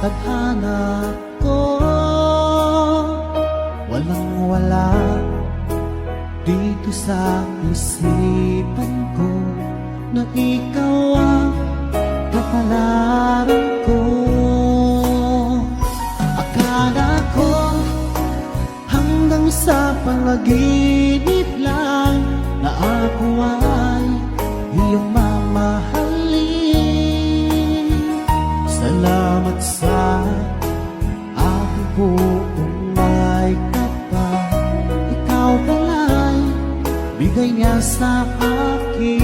tadhana ko. Walang-wala dito sa isipan ko na ikaw ang kapalaran ko. Akala ko hanggang sa panaginip lang na ako ay iyong mamahalin. Salamat sa aking buong may kapal, ikaw pala'y bigay niya sa akin.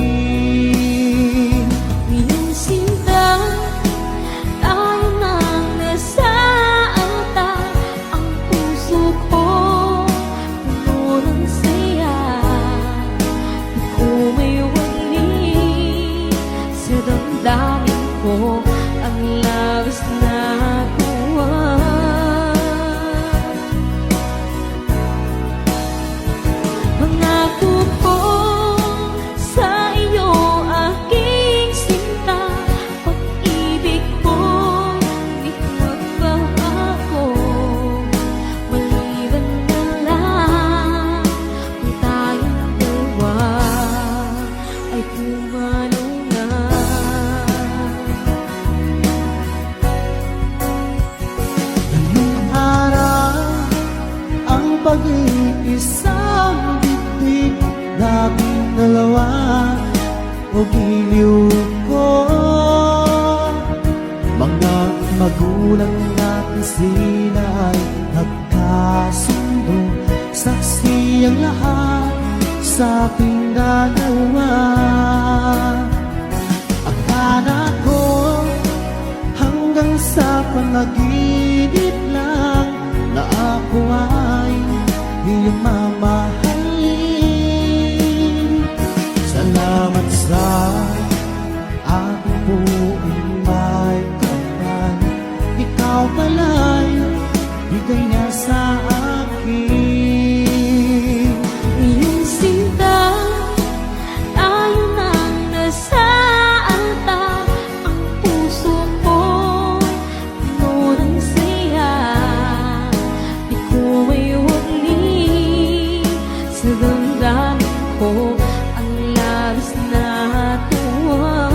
Ngayong sinta, tayo nang nasa altar. Ang puso ko puno ng saya. Di ko may wali sa damdamin ko ang labis na tuwa. Pangako ko sa iyo, aking sinta, pag-ibig ko'y di magbabago. Maliban na lang kung tayong dalawa ay pumanaw na. Ngayong araw ang pag-iisang bibig naming dalawa o giliw ko. Mga magulang natin sila ay nagkasundo, saksi ang lahat sa ating dalawa. Akala ko hanggang sa panaginip lang na ako ay iyong mamahalin. Salamat sa aking buong may kapal, ikaw pala'y bigay niya sa akin. Ngayong sinta, tayo nang nasa altar. Ang puso ko'y puno ng saya. Di ko may wali sa damdamin ko ang labis na tuwa.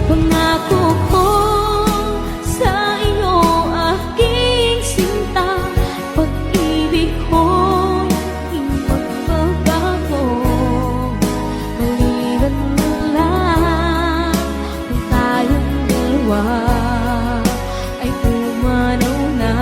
Pangako ko sa iyo, aking sinta, pag-ibig ko'y di magbabago. Maliban na lang kung tayong dalawa ay pumanaw na.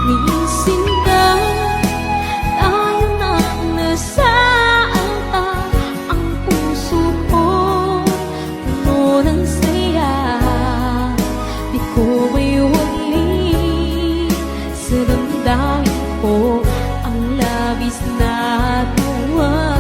Ngayong sinta, tayo nang nasa altar. Ang puso ko puno ng saya. Di ko may wali sa damdamin ko ang labis na tuwa.